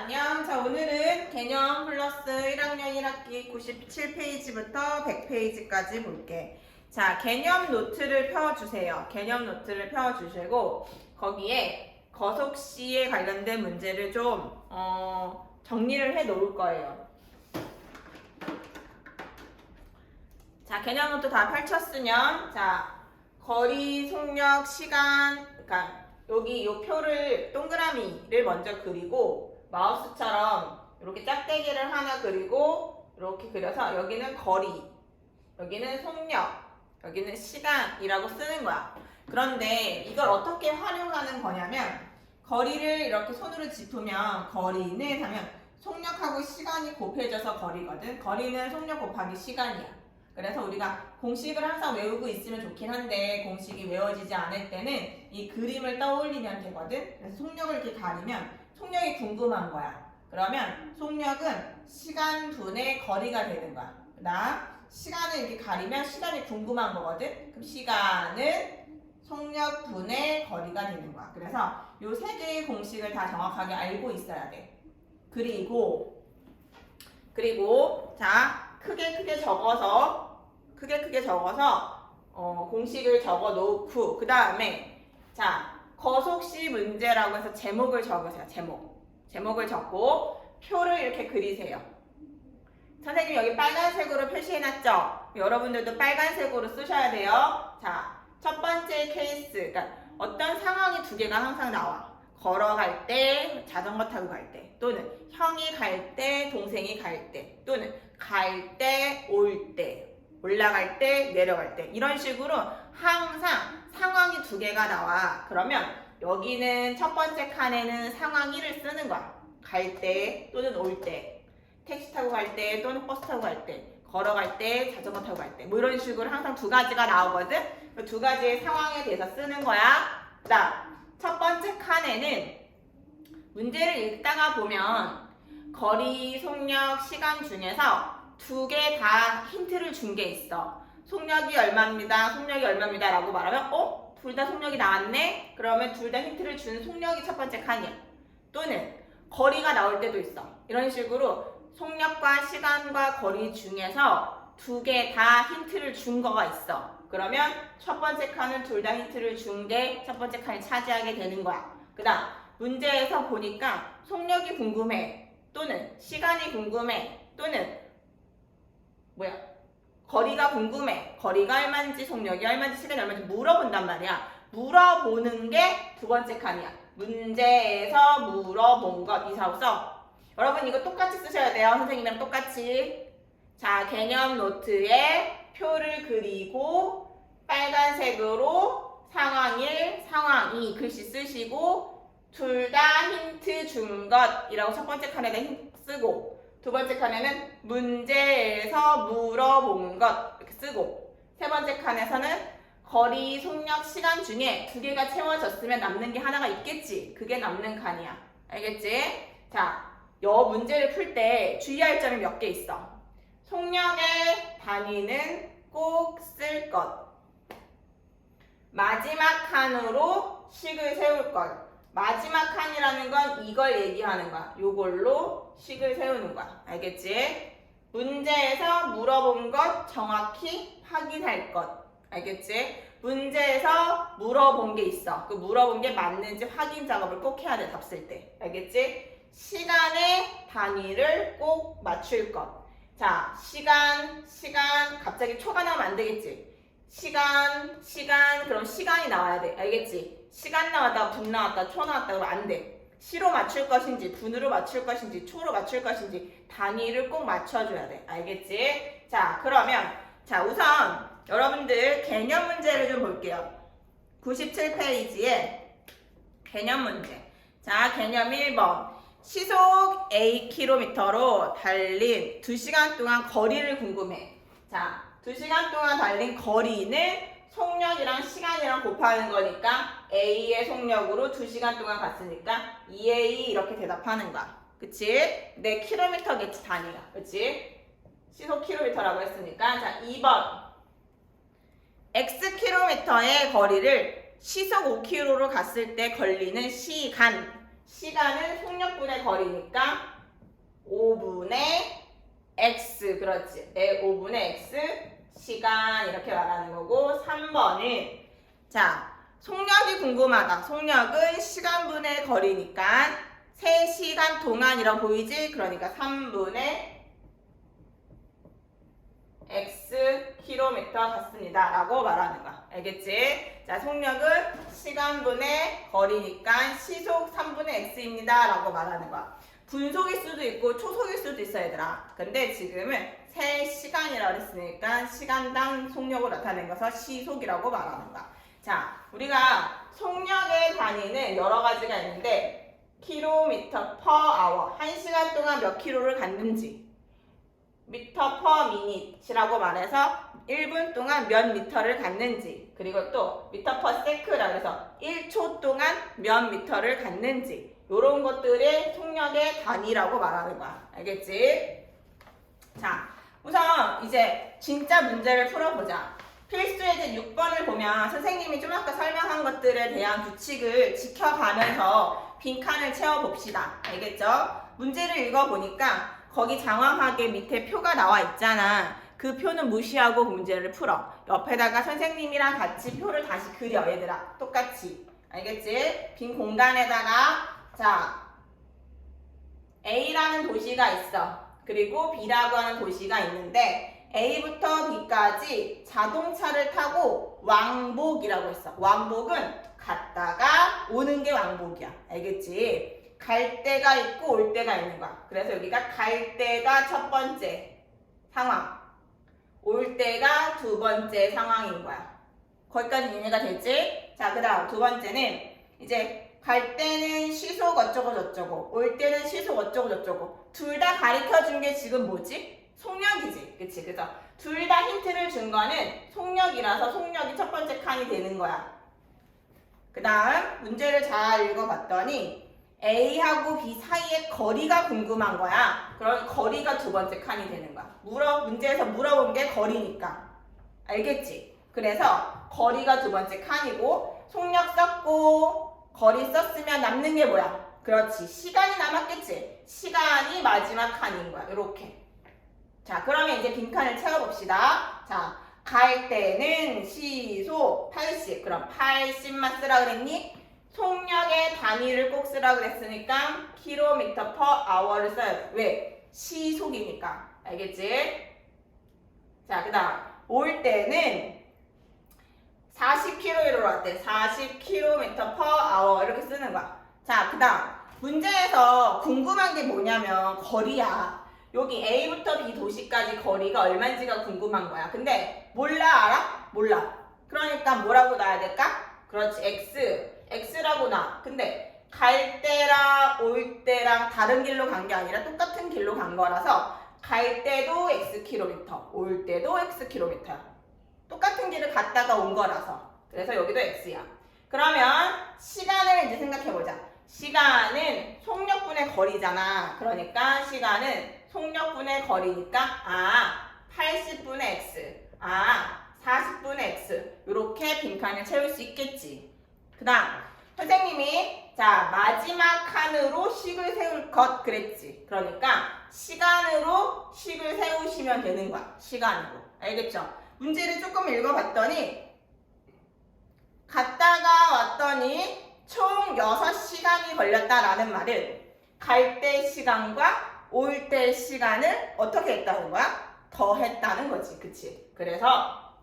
안녕. 자, 오늘은 개념 플러스 1학년 1학기 97페이지부터 100페이지까지 볼게. 자, 개념 노트를 펴주세요. 개념 노트를 펴주시고 거기에 거속시에 관련된 문제를 좀 정리를 해 놓을 거예요. 자, 개념 노트 다 펼쳤으면 자, 거리, 속력, 시간, 그러니까 여기 이 표를 동그라미를 먼저 그리고 마우스처럼 이렇게 짝대기를 하나 그리고 이렇게 그려서 여기는 거리, 여기는 속력, 여기는 시간이라고 쓰는 거야. 그런데 이걸 어떻게 활용하는 거냐면 거리를 이렇게 손으로 짚으면 거리는 하면 속력하고 시간이 곱해져서 거리거든. 거리는 속력 곱하기 시간이야. 그래서 우리가 공식을 항상 외우고 있으면 좋긴 한데 공식이 외워지지 않을 때는 이 그림을 떠올리면 되거든. 그래서 속력을 이렇게 가리면 속력이 궁금한 거야. 그러면 속력은 시간 분의 거리가 되는 거야. 그다음 시간을 이렇게 가리면 시간이 궁금한 거거든. 그럼 시간은 속력 분의 거리가 되는 거야. 그래서 이 세 개의 공식을 다 정확하게 알고 있어야 돼. 그리고 자 크게 적어서 공식을 적어 놓고 그 다음에 자 거속시 문제라고 해서 제목을 적으세요. 제목을 적고 표를 이렇게 그리세요. 선생님 여기 빨간색으로 표시해놨죠? 여러분들도 빨간색으로 쓰셔야 돼요. 자 첫 번째 케이스, 그러니까 어떤 상황이 두 개가 항상 나와. 걸어갈 때, 자전거 타고 갈 때, 또는 형이 갈 때, 동생이 갈 때, 또는 갈 때, 올 때, 올라갈 때, 내려갈 때 이런 식으로 항상 상황이 두 개가 나와. 그러면 여기는 첫 번째 칸에는 상황 1을 쓰는 거야. 갈 때 또는 올 때, 택시 타고 갈 때 또는 버스 타고 갈 때, 걸어갈 때, 자전거 타고 갈 때 뭐 이런 식으로 항상 두 가지가 나오거든. 그 두 가지의 상황에 대해서 쓰는 거야. 그다음 첫 번째 칸에는 문제를 읽다가 보면 거리, 속력, 시간 중에서 두 개 다 힌트를 준 게 있어. 속력이 얼마입니다. 속력이 얼마입니다. 라고 말하면 둘 다 속력이 나왔네? 그러면 둘 다 힌트를 준 속력이 첫 번째 칸이야. 또는 거리가 나올 때도 있어. 이런 식으로 속력과 시간과 거리 중에서 두 개 다 힌트를 준 거가 있어. 그러면 첫 번째 칸은 둘 다 힌트를 준 게 첫 번째 칸이 차지하게 되는 거야. 그 다음 문제에서 보니까 속력이 궁금해 또는 시간이 궁금해 또는 거리가 궁금해. 거리가 얼마인지 속력이 얼마인지 시간이 얼마인지 물어본단 말이야. 물어보는 게 두 번째 칸이야. 문제에서 물어본 것 이사오서 여러분 이거 똑같이 쓰셔야 돼요. 선생님이랑 똑같이. 자 개념 노트에 표를 그리고 빨간색으로 상황 1, 상황 2 글씨 쓰시고 둘 다 힌트 준 것이라고 첫 번째 칸에다 힌트 쓰고 두 번째 칸에는 문제에서 물어본 것 이렇게 쓰고 세 번째 칸에서는 거리, 속력, 시간 중에 두 개가 채워졌으면 남는 게 하나가 있겠지. 그게 남는 칸이야. 알겠지? 자, 여 문제를 풀 때 주의할 점이 몇 개 있어. 속력의 단위는 꼭 쓸 것. 마지막 칸으로 식을 세울 것. 마지막 칸이라는 건 이걸 얘기하는 거야. 요걸로 식을 세우는 거야. 알겠지? 문제에서 물어본 것 정확히 확인할 것. 알겠지? 문제에서 물어본 게 있어. 그 물어본 게 맞는지 확인 작업을 꼭 해야 돼. 답 쓸 때. 알겠지? 시간의 단위를 꼭 맞출 것. 자, 시간, 갑자기 초가 나오면 안 되겠지? 시간, 그럼 시간이 나와야 돼. 알겠지? 시간 나왔다, 분 나왔다, 초 나왔다 그러면 안 돼. 시로 맞출 것인지, 분으로 맞출 것인지, 초로 맞출 것인지 단위를 꼭 맞춰줘야 돼. 알겠지? 자, 그러면 자 우선 여러분들 개념 문제를 좀 볼게요. 97페이지에 개념 문제. 자, 개념 1번. 시속 Akm로 달린 2시간 동안 거리를 궁금해. 자, 2시간 동안 달린 거리는 속력이랑 시간이랑 곱하는 거니까 A의 속력으로 2시간 동안 갔으니까 2A 이렇게 대답하는 거야. 그치? 내 킬로미터겠지 단위가. 그치? 시속 킬로미터라고 했으니까 자 2번 X킬로미터의 거리를 시속 5km로 갔을 때 걸리는 시간 시간은 속력분의 거리니까 5분의 x, 그렇지. 5분의 x 시간 이렇게 말하는 거고 3번은 자, 속력이 궁금하다. 속력은 시간분의 거리니까 3시간 동안이라고 보이지? 그러니까 3분의 x 킬로미터 같습니다 라고 말하는 거야. 알겠지? 자, 속력은 시간분의 거리니까 시속 3분의 x입니다 라고 말하는 거야. 분속일 수도 있고 초속일 수도 있어 얘들아. 근데 지금은 3시간이라고 했으니까 시간당 속력을 나타낸 것을 시속이라고 말하는 거야. 자, 우리가 속력의 단위는 여러 가지가 있는데 킬로미터 퍼 아워, 1시간 동안 몇 킬로를 갔는지, 미터 퍼 미닛이라고 말해서 1분 동안 몇 미터를 갔는지, 그리고 또 미터 퍼 세크라고 해서 1초 동안 몇 미터를 갔는지, 이런 것들의 속력의 단위라고 말하는 거야. 알겠지? 자, 우선 이제 진짜 문제를 풀어보자. 필수예제 6번을 보면 선생님이 좀 아까 설명한 것들에 대한 규칙을 지켜가면서 빈칸을 채워봅시다. 알겠죠? 문제를 읽어보니까 거기 장황하게 밑에 표가 나와 있잖아. 그 표는 무시하고 문제를 풀어. 옆에다가 선생님이랑 같이 표를 다시 그려 얘들아. 똑같이. 알겠지? 빈 공간에다가 자, A라는 도시가 있어. 그리고 B라고 하는 도시가 있는데 A부터 B까지 자동차를 타고 왕복이라고 했어. 왕복은 갔다가 오는 게 왕복이야. 알겠지? 갈 때가 있고 올 때가 있는 거야. 그래서 여기가 갈 때가 첫 번째 상황, 올 때가 두 번째 상황인 거야. 거기까지 이해가 됐지? 자, 그 다음 두 번째는 이제 갈 때는 시속 어쩌고 저쩌고, 올 때는 시속 어쩌고 저쩌고. 둘 다 가르쳐 준 게 지금 뭐지? 속력이지. 그치? 그래서 둘 다 힌트를 준 거는 속력이라서 속력이 첫 번째 칸이 되는 거야. 그 다음 문제를 잘 읽어봤더니 A하고 B 사이의 거리가 궁금한 거야. 그럼 거리가 두 번째 칸이 되는 거야. 문제에서 물어본 게 거리니까. 알겠지? 그래서 거리가 두 번째 칸이고 속력 썼고 거리 썼으면 남는 게 뭐야? 그렇지. 시간이 남았겠지? 시간이 마지막 칸인 거야. 이렇게. 자, 그러면 이제 빈칸을 채워봅시다. 자, 갈 때는 시속 80. 그럼 80만 쓰라 그랬니? 속력의 단위를 꼭 쓰라 그랬으니까 킬로미터 퍼 아워를 써야 돼. 왜? 시속이니까. 알겠지? 자, 그 다음 올 때는 40km로 왔대. 40km per hour 이렇게 쓰는 거야. 자, 그 다음 문제에서 궁금한 게 뭐냐면 거리야. 여기 A부터 B 도시까지 거리가 얼마인지가 궁금한 거야. 근데 몰라 알아? 몰라. 그러니까 뭐라고 놔야 될까? 그렇지. X라고 놔. 근데 갈 때랑 올 때랑 다른 길로 간 게 아니라 똑같은 길로 간 거라서 갈 때도 X킬로미터, 올 때도 X킬로미터야. 똑같은 길을 갔다가 온 거라서. 그래서 여기도 X야. 그러면 시간을 이제 생각해보자. 시간은 속력분의 거리잖아. 그러니까 시간은 속력분의 거리니까 80분의 X, 40분의 X 이렇게 빈칸을 채울 수 있겠지. 그 다음 선생님이 자 마지막 칸으로 식을 세울 것 그랬지. 그러니까 시간으로 식을 세우시면 되는 거야. 시간으로. 알겠죠? 문제를 조금 읽어봤더니 갔다가 왔더니 총 6시간이 걸렸다라는 말은 갈 때 시간과 올 때 시간을 어떻게 했다는 거야? 더했다는 거지. 그치? 그래서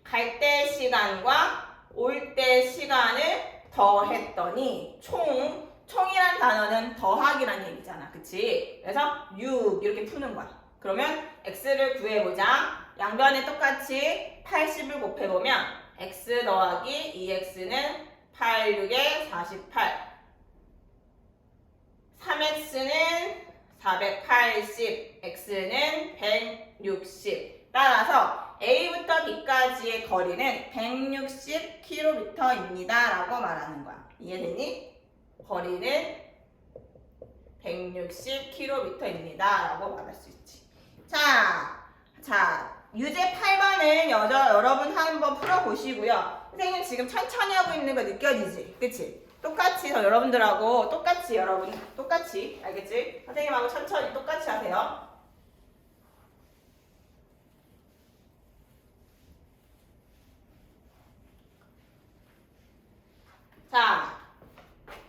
갈 때 시간과 올 때 시간을 더했더니 총이란 단어는 더하기란 얘기잖아. 그치? 그래서 6 이렇게 푸는 거야. 그러면 x를 구해보자. 양변에 똑같이 80을 곱해보면 x 더하기 2x는 8, 6에 48 3x는 480 x는 160 따라서 A부터 B까지의 거리는 160km입니다 라고 말하는 거야. 이해되니? 거리는 160km입니다 라고 말할 수 있지. 자, 유제 8번은 여러분 한번 풀어보시고요. 선생님 지금 천천히 하고 있는 거 느껴지지? 그치? 똑같이 여러분들하고 똑같이 여러분 똑같이 알겠지? 선생님하고 천천히 똑같이 하세요. 자,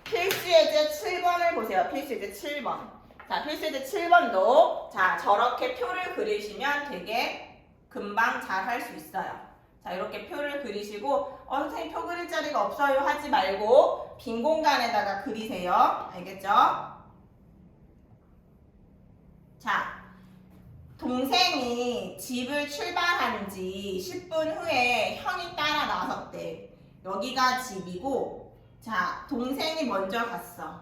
필수 예제 7번을 보세요. 필수 예제 7번. 자, 필수 예제 7번도 자 저렇게 표를 그리시면 되게 금방 잘 할 수 있어요. 자, 이렇게 표를 그리시고 선생님 표 그릴 자리가 없어요 하지 말고 빈 공간에다가 그리세요. 알겠죠? 자, 동생이 집을 출발한 지 10분 후에 형이 따라 나섰대. 여기가 집이고 자, 동생이 먼저 갔어.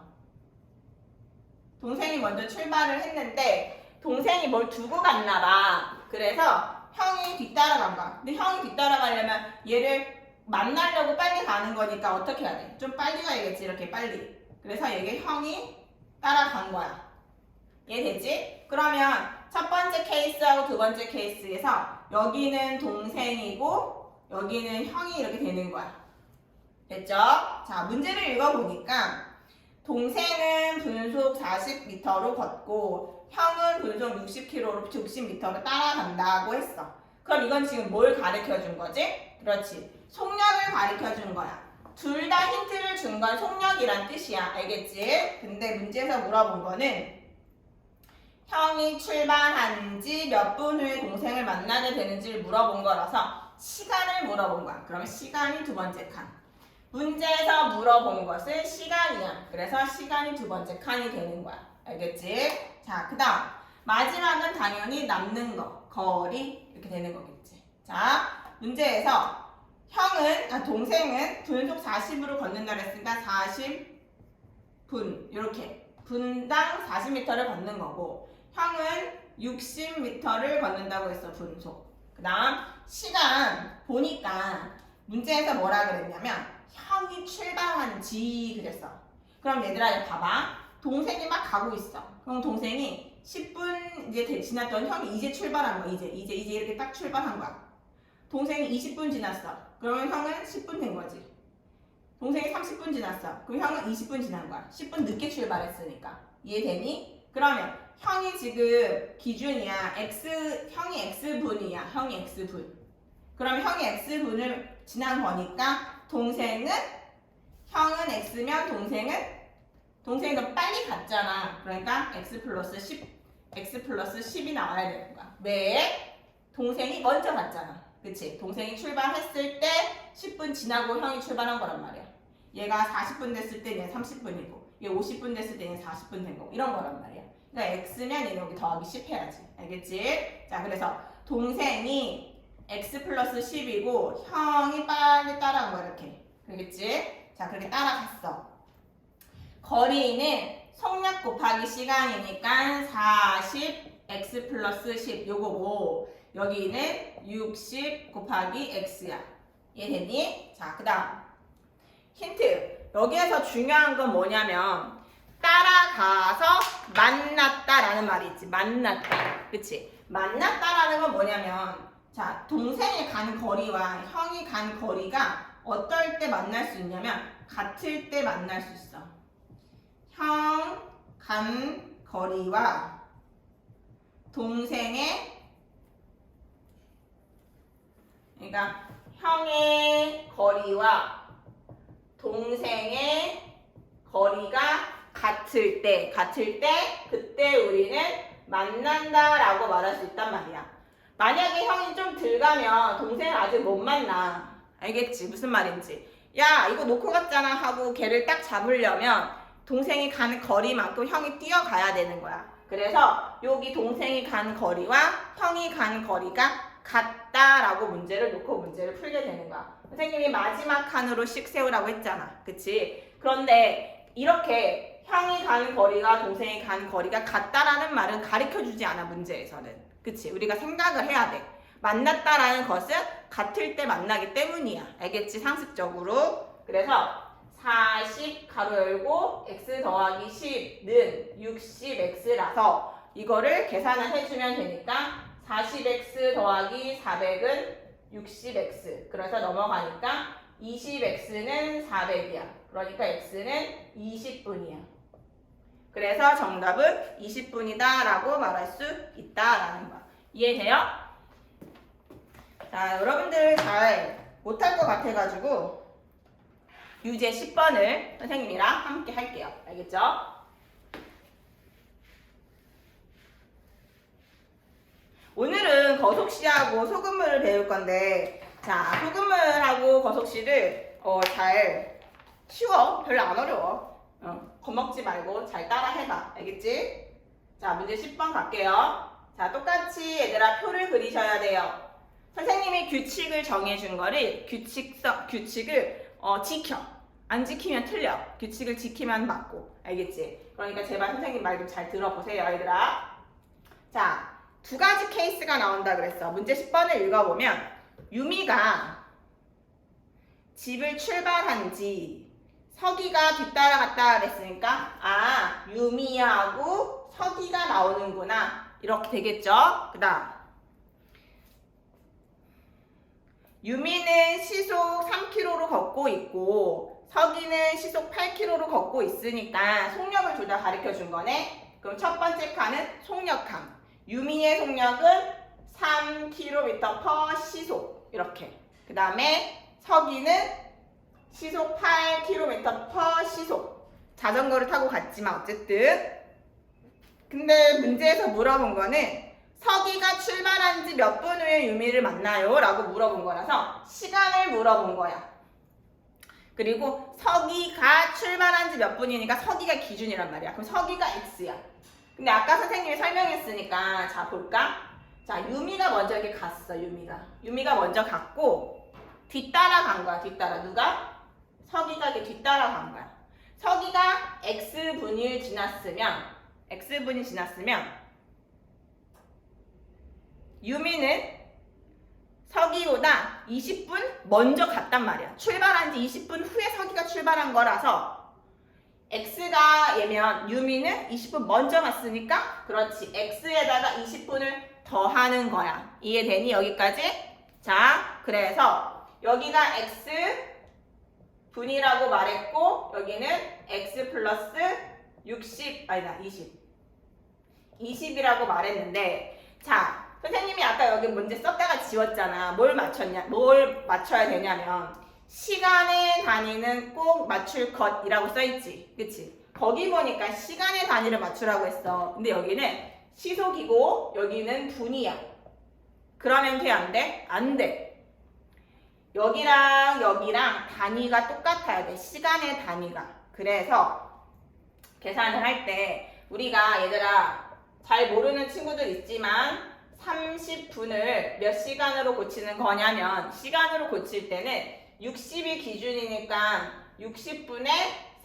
동생이 먼저 출발을 했는데 동생이 뭘 두고 갔나 봐. 그래서 형이 뒤따라간 거야. 근데 형이 뒤따라가려면 얘를 만나려고 빨리 가는 거니까 어떻게 해야 돼? 좀 빨리 가야겠지, 이렇게 빨리. 그래서 얘게 형이 따라간 거야. 이해되지? 그러면 첫 번째 케이스하고 두 번째 케이스에서 여기는 동생이고 여기는 형이 이렇게 되는 거야. 됐죠? 자, 문제를 읽어보니까 동생은 분속 40m로 걷고 형은 분속 60m로 따라간다고 했어. 그럼 이건 지금 뭘 가르쳐 준 거지? 그렇지. 속력을 가르쳐 준 거야. 둘 다 힌트를 준 건 속력이란 뜻이야. 알겠지? 근데 문제에서 물어본 거는 형이 출발한 지 몇 분 후에 동생을 만나게 되는지를 물어본 거라서 시간을 물어본 거야. 그러면 시간이 두 번째 칸. 문제에서 물어본 것은 시간이야. 그래서 시간이 두 번째 칸이 되는 거야. 알겠지? 자, 그 다음 마지막은 당연히 남는 거, 거리 이렇게 되는 거겠지. 자, 문제에서 동생은 분속 40으로 걷는다 그랬으니까 40분 이렇게 분당 40m를 걷는 거고 형은 60m를 걷는다고 했어. 분속. 그 다음 시간 보니까 문제에서 뭐라 그랬냐면 형이 출발한 지 그랬어. 그럼 얘들아 봐봐. 동생이 막 가고 있어. 그럼 동생이 10분 이제 지났던 형이 이제 출발한 거야. 이제 이렇게 딱 출발한 거야. 동생이 20분 지났어. 그러면 형은 10분 된 거지. 동생이 30분 지났어. 그럼 형은 20분 지난 거야. 10분 늦게 출발했으니까. 이해되니? 그러면 형이 지금 기준이야. 형이 X분이야. 형이 X분. 그럼 형이 X분을 지난 거니까 형은 X면 동생이 더 빨리 갔잖아. 그러니까 X 플러스 10이 나와야 되는 거야. 왜? 동생이 먼저 갔잖아. 그치? 동생이 출발했을 때 10분 지나고 형이 출발한 거란 말이야. 얘가 40분 됐을 때 얘 30분이고 얘 50분 됐을 때 얘 40분 된 거고 이런 거란 말이야. 그러니까 X면 얘 여기 더하기 10 해야지. 알겠지? 자, 그래서 동생이 X 플러스 10이고 형이 빨리 따라간 거야. 이렇게. 그렇겠지? 자, 그렇게 따라갔어. 거리는 속력 곱하기 시간이니까 40 X 플러스 10 요거고 여기는 60 곱하기 X야. 이해되니? 자, 그 다음 힌트. 여기에서 중요한 건 뭐냐면 따라가서 만났다라는 말이 있지. 만났다. 그치? 만났다라는 건 뭐냐면 자, 동생이 간 거리와 형이 간 거리가 어떨 때 만날 수 있냐면 같을 때 만날 수 있어. 형 간 거리와 동생의 그러니까 형의 거리와 동생의 거리가 같을 때 그때 우리는 만난다라고 말할 수 있단 말이야. 만약에 형이 좀 덜 가면 동생을 아직 못 만나. 알겠지? 무슨 말인지. 야, 이거 놓고 갔잖아 하고 걔를 딱 잡으려면 동생이 가는 거리만큼 형이 뛰어가야 되는 거야. 그래서 여기 동생이 가는 거리와 형이 가는 거리가 같다라고 문제를 놓고 문제를 풀게 되는 거야. 선생님이 마지막 칸으로 씩 세우라고 했잖아. 그치? 그런데 이렇게 형이 가는 거리가 동생이 가는 거리가 같다라는 말은 가르쳐주지 않아. 문제에서는. 그치? 우리가 생각을 해야 돼. 만났다라는 것은 같을 때 만나기 때문이야. 알겠지? 상식적으로. 그래서 40 가로 열고 x 더하기 10는 60x라서 이거를 계산을 해주면 되니까 40x 더하기 400은 60x. 그래서 넘어가니까 20x는 400이야. 그러니까 x는 20분이야. 그래서 정답은 20분이다 라고 말할 수 있다라는 거야. 이해돼요? 자, 여러분들 잘 못할 것 같아가지고 유제 10번을 선생님이랑 함께 할게요. 알겠죠? 오늘은 거속시하고 소금물을 배울 건데, 자, 소금물하고 거속시를 잘 쉬워. 별로 안 어려워. 겁먹지 말고 잘 따라 해봐. 알겠지? 자, 문제 10번 갈게요. 자, 똑같이 얘들아 표를 그리셔야 돼요. 선생님이 규칙을 정해준 거를 규칙을 지켜. 안 지키면 틀려. 규칙을 지키면 맞고. 알겠지? 그러니까 제발 선생님 말 좀 잘 들어보세요, 얘들아. 자, 두 가지 케이스가 나온다 그랬어. 문제 10번을 읽어보면 유미가 집을 출발한 지 서기가 뒤따라갔다 그랬으니까 유미하고 서기가 나오는구나. 이렇게 되겠죠? 그 다음 유미는 시속 3km로 걷고 있고 서기는 시속 8km로 걷고 있으니까 속력을 둘 다 가르쳐 준 거네. 그럼 첫 번째 칸은 속력함. 유미의 속력은 3km/s 시속 이렇게. 그 다음에 서기는 시속 8km/s 시속. 자전거를 타고 갔지만 어쨌든. 근데 문제에서 물어본 거는 서기가 출발한 지 몇 분 후에 유미를 만나요? 라고 물어본 거라서 시간을 물어본 거야. 그리고 서기가 출발한 지 몇 분이니까 서기가 기준이란 말이야. 그럼 서기가 X야. 근데 아까 선생님이 설명했으니까 자 볼까? 자, 유미가 먼저 이렇게 갔어. 유미가 먼저 갔고 뒤따라간 거야. 뒤따라 누가? 서기가 이렇게 뒤따라간 거야. 서기가 X분이 지났으면 유미는 서기보다 20분 먼저 갔단 말이야. 출발한 지 20분 후에 서기가 출발한 거라서 X가 얘면 유미는 20분 먼저 갔으니까 그렇지. X에다가 20분을 더하는 거야. 이해되니? 여기까지? 자, 그래서 여기가 X분이라고 말했고 여기는 X 플러스 20이라고 말했는데 자, 선생님이 아까 여기 문제 썼다가 지웠잖아. 뭘 맞춰야 되냐면 시간의 단위는 꼭 맞출 것이라고 써있지. 그치? 거기 보니까 시간의 단위를 맞추라고 했어. 근데 여기는 시속이고 여기는 분이야. 그러면 돼? 안 돼? 안 돼. 여기랑 단위가 똑같아야 돼. 시간의 단위가. 그래서 계산을 할 때 우리가 얘들아 잘 모르는 친구들 있지만 30분을 몇 시간으로 고치는 거냐면 시간으로 고칠 때는 60이 기준이니까 60분에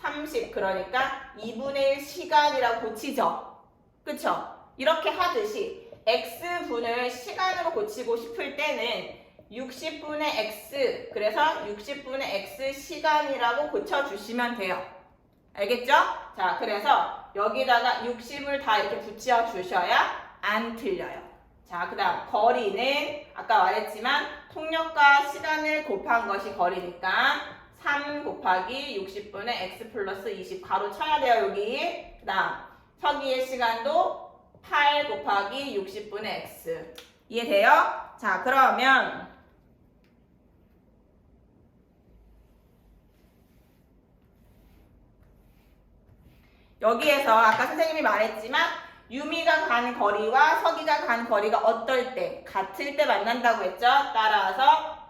30 그러니까 2분의 1 시간이라고 고치죠. 그쵸? 이렇게 하듯이 X분을 시간으로 고치고 싶을 때는 60분의 X 그래서 60분의 X 시간이라고 고쳐주시면 돼요. 알겠죠? 자, 그래서 여기다가 60을 다 이렇게 붙여 주셔야 안 틀려요. 자, 그 다음 거리는 아까 말했지만 속력과 시간을 곱한 것이 거리니까 3 곱하기 60분의 X 플러스 20 가로 쳐야 돼요. 여기. 그 다음 서기의 시간도 8 곱하기 60분의 X. 이해돼요? 자, 그러면 여기에서 아까 선생님이 말했지만 유미가 간 거리와 서기가 간 거리가 어떨 때? 같을 때 만난다고 했죠? 따라서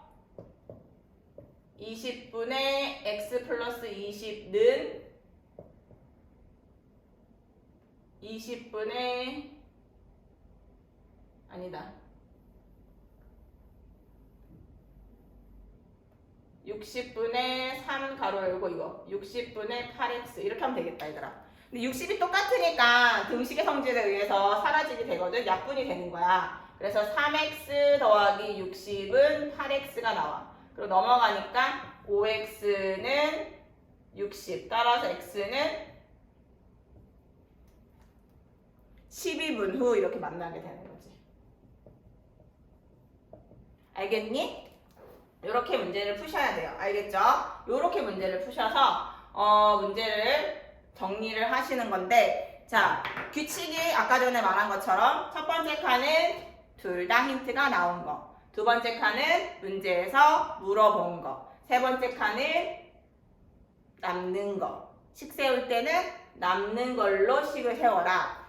20분의 X 플러스 20는 20분의 아니다. 60분의 3 가로 열고 이거 60분의 8x 이렇게 하면 되겠다 얘들아. 근데 60이 똑같으니까 등식의 성질에 의해서 사라지게 되거든. 약분이 되는 거야. 그래서 3x 더하기 60은 8x가 나와. 그리고 넘어가니까 5x는 60 따라서 x는 12분 후 이렇게 만나게 되는 거지. 알겠니? 이렇게 문제를 푸셔야 돼요. 알겠죠? 이렇게 문제를 푸셔서 문제를 정리를 하시는 건데, 자, 규칙이 아까 전에 말한 것처럼 첫 번째 칸은 둘 다 힌트가 나온 거, 두 번째 칸은 문제에서 물어본 거, 세 번째 칸은 남는 거. 식 세울 때는 남는 걸로 식을 세워라.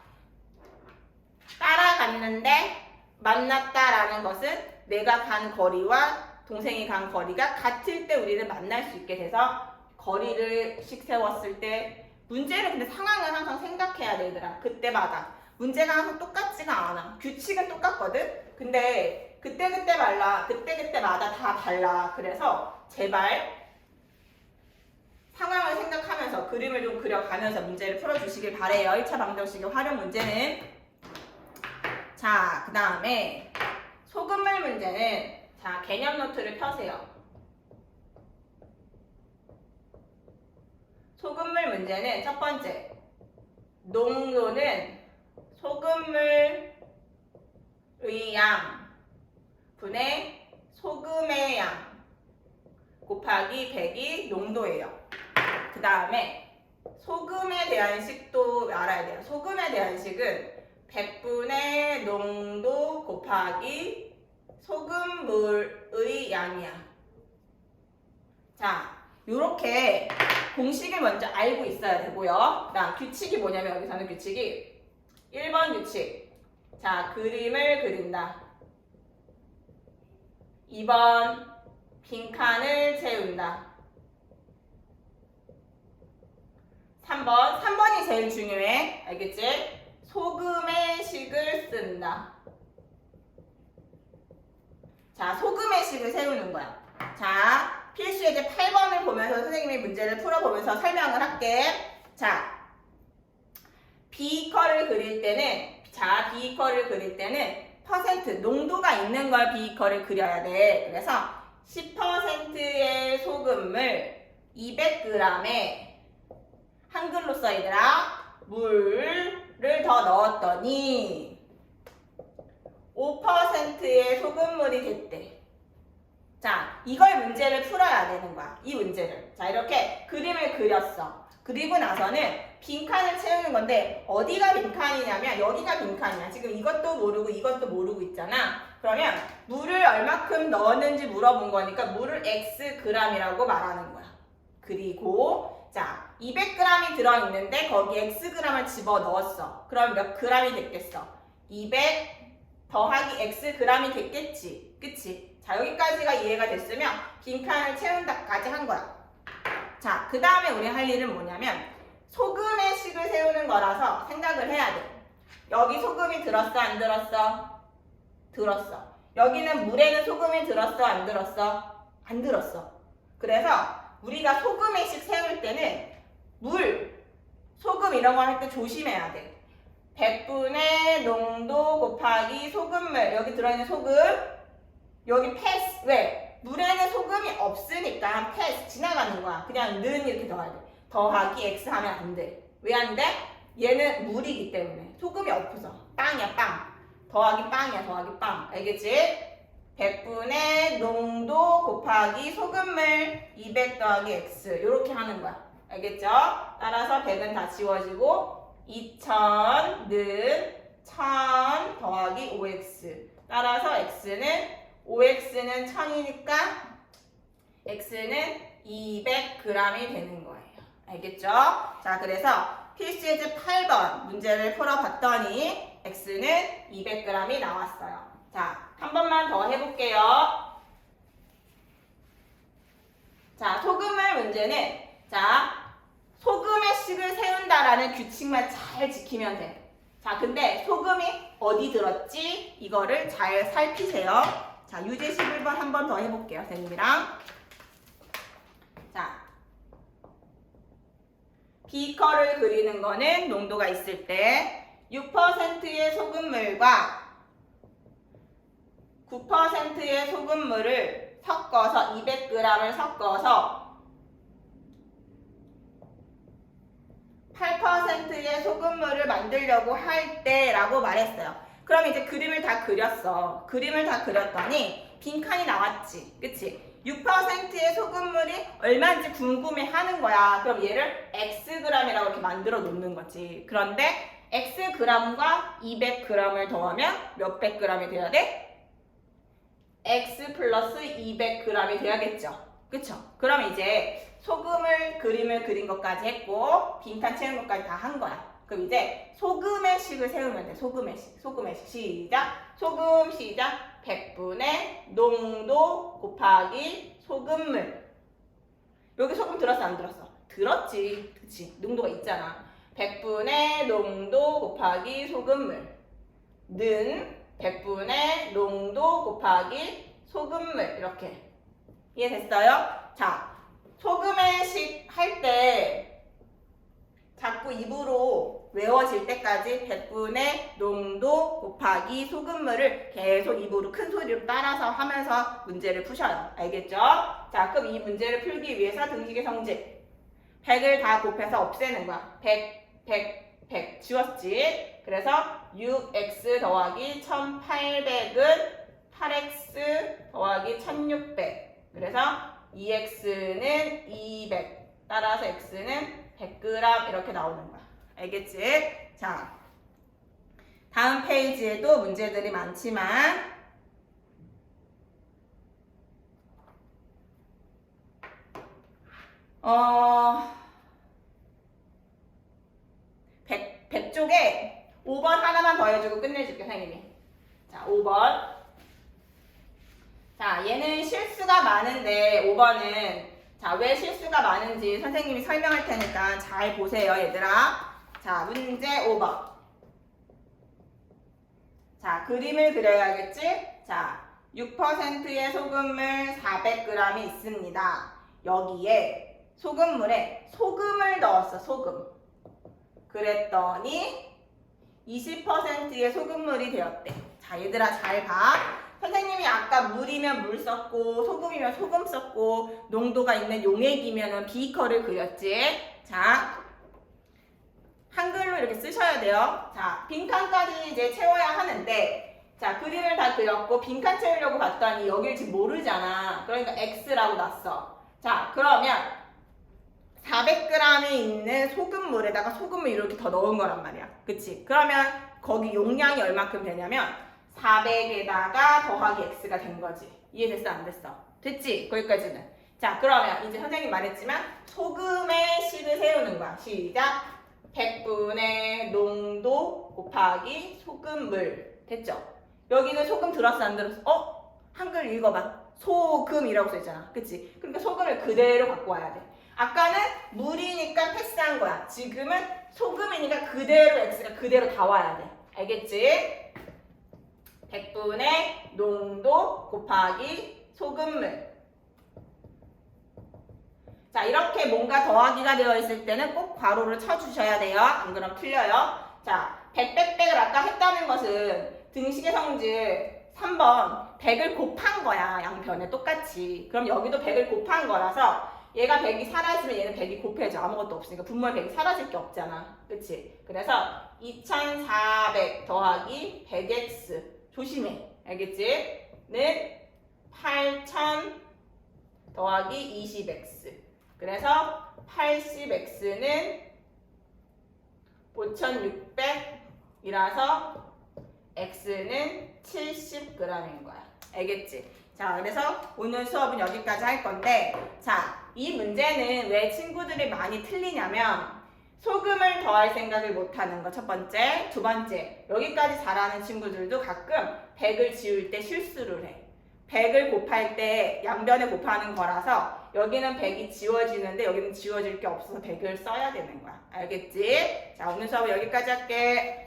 따라갔는데 만났다라는 것은 내가 간 거리와 동생이 간 거리가 같을 때 우리는 만날 수 있게 돼서 거리를 식 세웠을 때 문제를 근데 상황을 항상 생각해야 돼, 얘들아. 그때마다. 문제가 항상 똑같지가 않아. 규칙은 똑같거든? 근데 그때마다 다 달라. 그래서 제발 상황을 생각하면서 그림을 좀 그려가면서 문제를 풀어주시길 바래요. 1차 방정식의 활용 문제는. 자, 그 다음에 소금물 문제는 자, 개념 노트를 펴세요. 소금물 문제는 첫 번째, 농도는 소금물의 양 분의 소금의 양 곱하기 100이 농도예요. 그 다음에 소금에 대한 식도 알아야 돼요. 소금에 대한 식은 100분의 농도 곱하기 소금물의 양이야. 자, 요렇게 공식을 먼저 알고 있어야 되고요. 그다음 규칙이 뭐냐면 여기서는 규칙이 1번 규칙. 자, 그림을 그린다. 2번 빈칸을 채운다. 3번이 제일 중요해. 알겠지? 소금의 식을 쓴다. 자, 소금의 식을 세우는 거야. 자, 필수예제 8번을 보면서 선생님이 문제를 풀어보면서 설명을 할게. 자, 비커를 그릴 때는 퍼센트, 농도가 있는 걸 비커를 그려야 돼. 그래서 10%의 소금물 200g에 한글로 써, 얘들아. 물을 더 넣었더니 5%의 소금물이 됐대. 자, 이걸 문제를 풀어야 되는 거야. 이 문제를. 자, 이렇게 그림을 그렸어. 그리고 나서는 빈칸을 채우는 건데 어디가 빈칸이냐면 여기가 빈칸이야. 지금 이것도 모르고 이것도 모르고 있잖아. 그러면 물을 얼마큼 넣었는지 물어본 거니까 물을 Xg이라고 말하는 거야. 그리고 자, 200g이 들어있는데 거기에 Xg을 집어넣었어. 그럼 몇 g이 됐겠어? 200 더하기 Xg이 됐겠지. 그치? 자, 여기까지가 이해가 됐으면 빈칸을 채운다까지 한 거야. 자, 그 다음에 우리 할 일은 뭐냐면 소금의 식을 세우는 거라서 생각을 해야 돼. 여기 소금이 들었어? 안 들었어? 들었어. 여기는 물에는 소금이 들었어? 안 들었어? 안 들었어. 그래서 우리가 소금의 식 세울 때는 물, 소금 이런 거 할 때 조심해야 돼. 100분의 농도 곱하기 소금물. 여기 들어있는 소금. 여기 패스. 왜? 물에는 소금이 없으니까 패스. 지나가는 거야. 그냥 는 이렇게 넣어야 돼. 더하기 X 하면 안 돼. 왜 안 돼? 얘는 물이기 때문에. 소금이 없어서. 빵이야, 빵. 더하기 빵이야, 더하기 빵. 알겠지? 100분의 농도 곱하기 소금물 200 더하기 X. 이렇게 하는 거야. 알겠죠? 따라서 100은 다 지워지고 2000는 1000 더하기 5x. 따라서 x는 5x는 1000이니까 x는 200g이 되는 거예요. 알겠죠? 자, 그래서 필수예제 8번 문제를 풀어봤더니 x는 200g이 나왔어요. 자, 한 번만 더 해볼게요. 자, 소금물 문제는 자, 소금의 식을 세운다라는 규칙만 잘 지키면 돼. 자, 근데 소금이 어디 들었지? 이거를 잘 살피세요. 자, 유제 11번 한 번 더 해볼게요, 선생님이랑. 자, 비커를 그리는 거는 농도가 있을 때 6%의 소금물과 9%의 소금물을 섞어서 200g을 섞어서 8%의 소금물을 만들려고 할 때라고 말했어요. 그럼 이제 그림을 다 그렸어. 그림을 다 그렸더니 빈칸이 나왔지. 그치? 6%의 소금물이 얼마인지 궁금해하는 거야. 그럼 얘를 Xg이라고 이렇게 만들어 놓는 거지. 그런데 Xg과 200g을 더하면 몇백 g이 돼야 돼? X 플러스 200g이 돼야겠죠. 그쵸? 그럼 이제 소금을 그림을 그린 것까지 했고 빈칸 채운 것까지 다 한 거야. 그럼 이제 소금의 식을 세우면 돼. 소금의 식. 소금의 식. 시작. 소금 시작. 100분의 농도 곱하기 소금물. 여기 소금 들었어 안 들었어? 들었지. 그치? 농도가 있잖아. 100분의 농도 곱하기 소금물. 는 100분의 농도 곱하기 소금물. 이렇게. 이해됐어요? 자, 소금의 식 할 때 자꾸 입으로 외워질 때까지 100분의 농도 곱하기 소금물을 계속 입으로 큰 소리로 따라서 하면서 문제를 푸셔요. 알겠죠? 자, 그럼 이 문제를 풀기 위해서 등식의 성질 100을 다 곱해서 없애는 거야. 100 지웠지? 그래서 6x 더하기 1800은 8x 더하기 1600. 그래서 2x는 200. 따라서 x는 100g 이렇게 나오는 거야. 알겠지? 자, 다음 페이지에도 문제들이 많지만 어... 100쪽에 5번 하나만 더 해주고 끝내줄게, 선생님이. 자, 5번. 자, 얘는 실수가 많은데 5번은 자, 왜 실수가 많은지 선생님이 설명할 테니까 잘 보세요, 얘들아. 자, 문제 5번. 자, 그림을 그려야겠지? 자, 6%의 소금물 400g이 있습니다. 여기에 소금물에 소금을 넣었어, 소금. 그랬더니 20%의 소금물이 되었대. 자, 얘들아 잘 봐. 선생님이 아까 물이면 물 썼고 소금이면 소금 썼고 농도가 있는 용액이면 비커를 그렸지. 자, 한글로 이렇게 쓰셔야 돼요. 자, 빈칸까지 이제 채워야 하는데 자, 그림을 다 그렸고 빈칸 채우려고 봤더니 여길 지금 모르잖아. 그러니까 X라고 놨어. 자, 그러면 400g이 있는 소금물에다가 소금을 이렇게 더 넣은 거란 말이야. 그치? 그러면 거기 용량이 얼마큼 되냐면 400에다가 더하기 x가 된 거지. 이해됐어? 안 됐어? 됐지? 거기까지는. 자, 그러면 이제 선생님 말했지만 소금의 식을 세우는 거야. 시작. 100분의 농도 곱하기 소금물. 됐죠? 여기는 소금 들었어? 안 들었어? 한글 읽어봐. 소금이라고 써있잖아. 그치? 그러니까 소금을 그대로 갖고 와야 돼. 아까는 물이니까 패스한 거야. 지금은 소금이니까 그대로 x가 그대로 다 와야 돼. 알겠지? 100분의 농도 곱하기 소금물. 자, 이렇게 뭔가 더하기가 되어 있을 때는 꼭 괄호를 쳐주셔야 돼요. 안 그러면 틀려요. 자, 100을 아까 했다는 것은 등식의 성질 3번 100을 곱한 거야. 양변에 똑같이. 그럼 여기도 100을 곱한 거라서 얘가 100이 사라지면 얘는 100이 곱해져. 아무것도 없으니까 분모에 100이 사라질 게 없잖아. 그치? 그래서 2400 더하기 100x. 조심해. 알겠지? 는 8000 더하기 20x. 그래서 80x는 5600이라서 x는 70g인 거야. 알겠지? 자, 그래서 오늘 수업은 여기까지 할 건데 자, 이 문제는 왜 친구들이 많이 틀리냐면 소금을 더할 생각을 못하는 거 첫 번째. 두 번째, 여기까지 잘하는 친구들도 가끔 100을 지울 때 실수를 해. 100을 곱할 때 양변에 곱하는 거라서 여기는 100이 지워지는데 여기는 지워질 게 없어서 100을 써야 되는 거야. 알겠지? 자, 오늘 수업은 여기까지 할게.